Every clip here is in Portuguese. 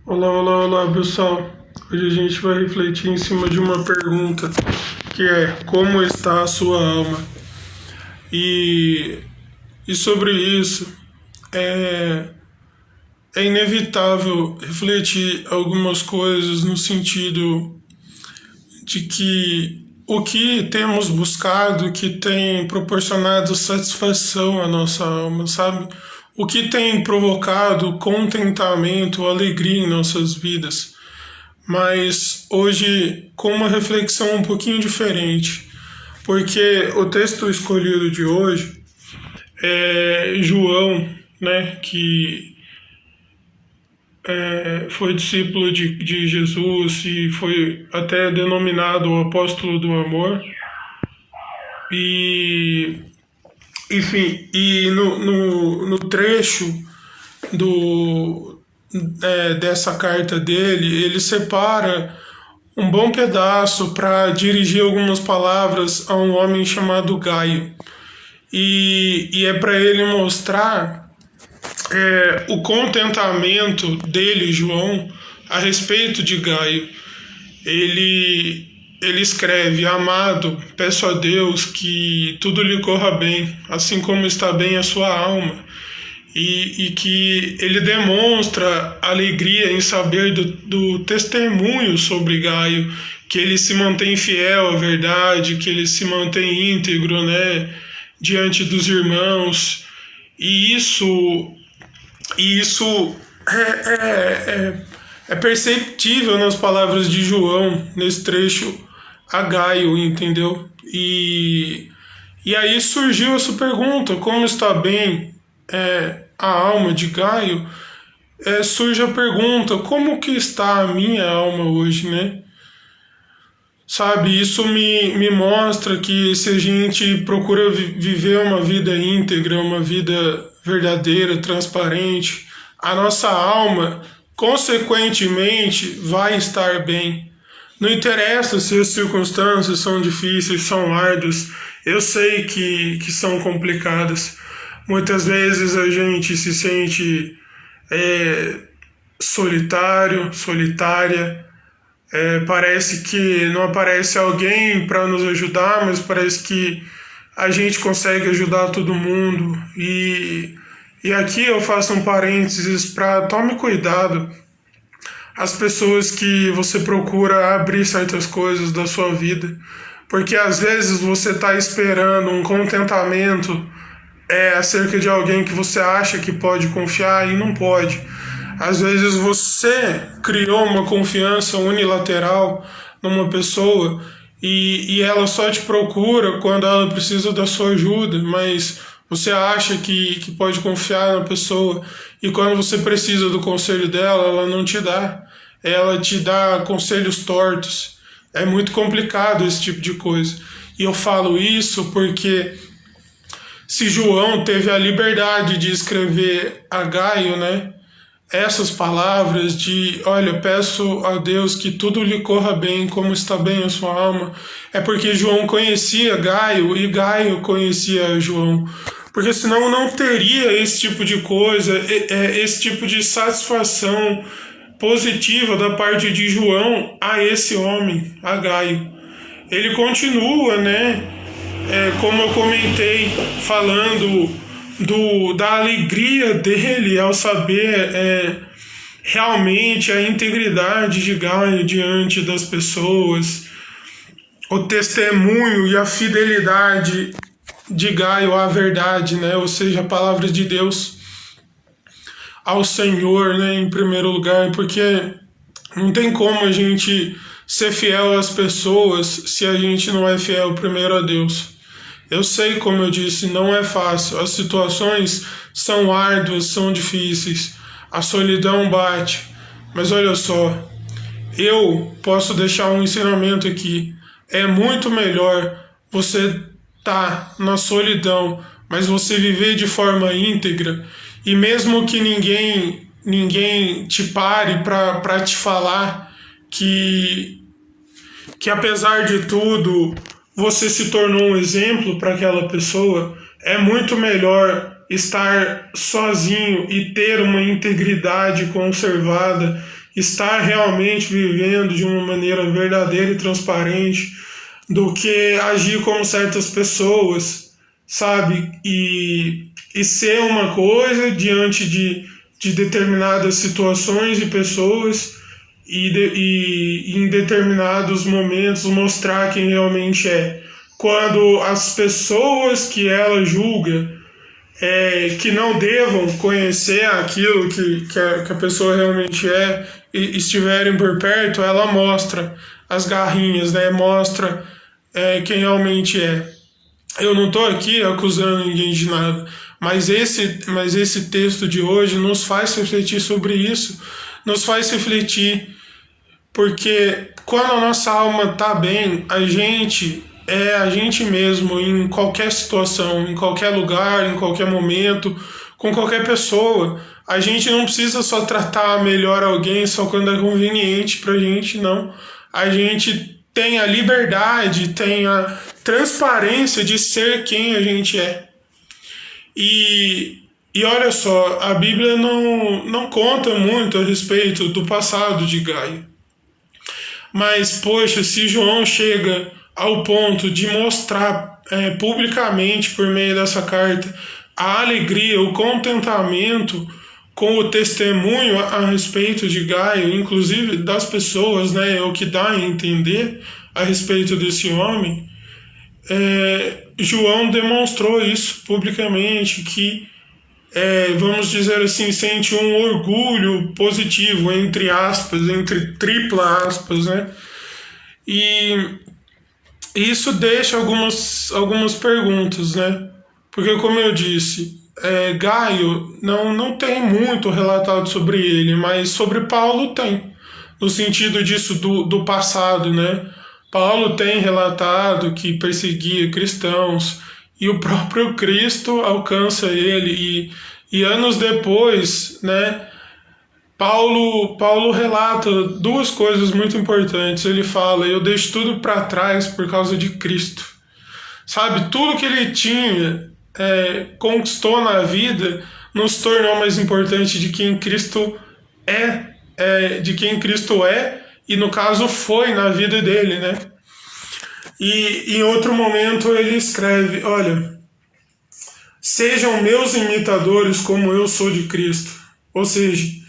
Olá, olá, olá, pessoal. Hoje a gente vai refletir em cima de uma pergunta que é: como está a sua alma? E, e sobre isso, é, é inevitável refletir algumas coisas no sentido de que o que temos buscado, que tem proporcionado satisfação à nossa alma, sabe? O que tem provocado contentamento, alegria em nossas vidas. Mas hoje com uma reflexão um pouquinho diferente, porque o texto escolhido de hoje é João, né, que foi discípulo de Jesus e foi até denominado o apóstolo do amor. E, enfim, e no trecho do, dessa carta dele, ele separa um bom pedaço para dirigir algumas palavras a um homem chamado Gaio. E é para ele mostrar o contentamento dele, João, a respeito de Gaio. Ele, ele escreve: Amado, peço a Deus que tudo lhe corra bem, assim como está bem a sua alma. E que ele demonstra alegria em saber do testemunho sobre Gaio, que ele se mantém fiel à verdade, que ele se mantém íntegro, né, diante dos irmãos. E isso é perceptível nas palavras de João, nesse trecho a Gaio, entendeu? E aí surgiu essa pergunta: como está bem a alma de Gaio? Surge a pergunta: como que está a minha alma hoje, né? Sabe, isso me mostra que se a gente procura viver uma vida íntegra, uma vida verdadeira, transparente, a nossa alma, consequentemente, vai estar bem. Não interessa se as circunstâncias são difíceis, são árduas, eu sei que são complicadas. Muitas vezes a gente se sente solitário, solitária. Parece que não aparece alguém para nos ajudar, mas parece que a gente consegue ajudar todo mundo. E aqui eu faço um parênteses para tome cuidado. As pessoas que você procura abrir certas coisas da sua vida, porque às vezes você está esperando um contentamento acerca de alguém que você acha que pode confiar e não pode. Às vezes você criou uma confiança unilateral numa pessoa e ela só te procura quando ela precisa da sua ajuda, mas você acha que pode confiar na pessoa e quando você precisa do conselho dela, ela não te dá. Ela te dá conselhos tortos. É muito complicado esse tipo de coisa. E eu falo isso porque se João teve a liberdade de escrever a Gaio, né, essas palavras de: olha, peço a Deus que tudo lhe corra bem, como está bem a sua alma, é porque João conhecia Gaio e Gaio conhecia João. Porque senão não teria esse tipo de coisa, esse tipo de satisfação positiva da parte de João a esse homem, a Gaio. Ele continua, né? Como eu comentei, falando da alegria dele ao saber realmente a integridade de Gaio diante das pessoas, o testemunho e a fidelidade de Gaio à verdade, né? Ou seja, a palavra de Deus ao Senhor, né? Em primeiro lugar, porque não tem como a gente ser fiel às pessoas se a gente não é fiel primeiro a Deus. Eu sei, como eu disse, não é fácil. As situações são árduas, são difíceis. A solidão bate. Mas olha só, eu posso deixar um ensinamento aqui. É muito melhor você estar na solidão, mas você viver de forma íntegra. E mesmo que ninguém te pare para te falar que apesar de tudo você se tornou um exemplo para aquela pessoa, é muito melhor estar sozinho e ter uma integridade conservada estar realmente vivendo de uma maneira verdadeira e transparente do que agir como certas pessoas, sabe? E ser uma coisa diante de determinadas situações e pessoas e em determinados momentos mostrar quem realmente é. Quando as pessoas que ela julga que não devam conhecer aquilo que a pessoa realmente é e estiverem por perto, ela mostra as garrinhas, né? Mostra quem realmente é. Eu não estou aqui acusando ninguém de nada, mas esse texto de hoje nos faz refletir sobre isso, nos faz refletir, porque quando a nossa alma está bem, a gente é a gente mesmo em qualquer situação, em qualquer lugar, em qualquer momento, com qualquer pessoa. A gente não precisa só tratar melhor alguém só quando é conveniente pra gente, não. A gente tem a liberdade, tem a transparência de ser quem a gente é. E olha só, a Bíblia não conta muito a respeito do passado de Gaio. Mas, poxa, se João chega ao ponto de mostrar publicamente, por meio dessa carta, a alegria, o contentamento com o testemunho a respeito de Gaio, inclusive das pessoas, né, é o que dá a entender a respeito desse homem, João demonstrou isso publicamente, que, vamos dizer assim, sente um orgulho positivo, entre aspas, entre tripla aspas, né? E isso deixa algumas perguntas, né? Porque, como eu disse, Gaio não tem muito relatado sobre ele, mas sobre Paulo tem, no sentido disso do passado, né? Paulo tem relatado que perseguia cristãos e o próprio Cristo alcança ele e anos depois, né? Paulo relata duas coisas muito importantes. Ele fala: eu deixo tudo para trás por causa de Cristo. Sabe, tudo que ele tinha conquistou na vida nos tornou mais importante de quem Cristo de quem Cristo é, e no caso foi na vida dele, né? E em outro momento ele escreve: olha, sejam meus imitadores como eu sou de Cristo. Ou seja,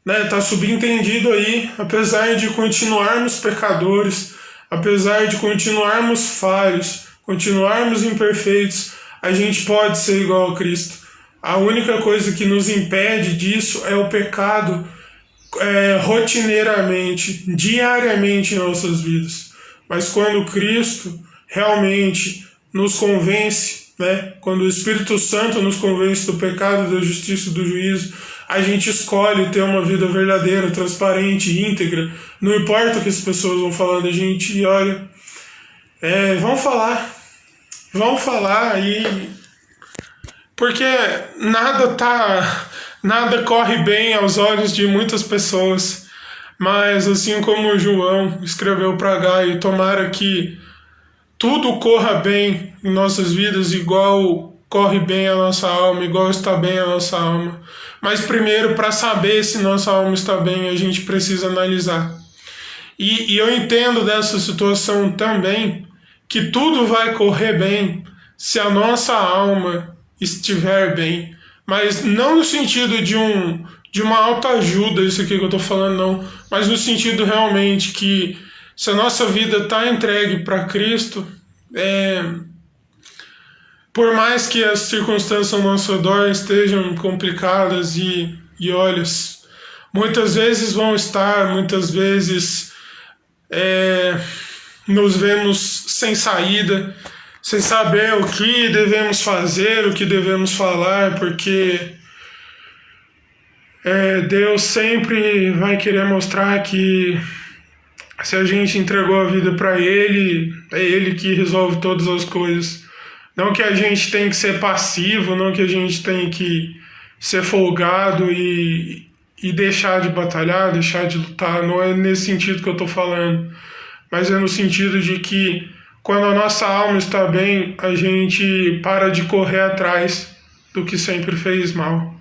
né, tá subentendido aí, apesar de continuarmos pecadores, apesar de continuarmos falhos, continuarmos imperfeitos, a gente pode ser igual a Cristo. A única coisa que nos impede disso é o pecado rotineiramente, diariamente em nossas vidas. Mas quando Cristo realmente nos convence, né, quando o Espírito Santo nos convence do pecado, da justiça e do juízo, a gente escolhe ter uma vida verdadeira, transparente, íntegra. Não importa o que as pessoas vão falar da gente, e olha, vão falar porque nada corre bem aos olhos de muitas pessoas, mas assim como João escreveu para Gaio, tomara que tudo corra bem em nossas vidas, igual corre bem a nossa alma, igual está bem a nossa alma. Mas primeiro, para saber se nossa alma está bem, a gente precisa analisar. E eu entendo dessa situação também, que tudo vai correr bem se a nossa alma estiver bem. Mas não no sentido de uma autoajuda, isso aqui que eu estou falando, não. Mas no sentido realmente que se a nossa vida está entregue para Cristo, por mais que as circunstâncias ao nosso redor estejam complicadas e olha, muitas vezes vão estar, muitas vezes nos vemos sem saída, sem saber o que devemos fazer, o que devemos falar, porque Deus sempre vai querer mostrar que se a gente entregou a vida para Ele, é Ele que resolve todas as coisas. Não que a gente tem que ser passivo, não que a gente tem que ser folgado e deixar de batalhar, deixar de lutar. Não é nesse sentido que eu estou falando, mas é no sentido de que quando a nossa alma está bem, a gente para de correr atrás do que sempre fez mal.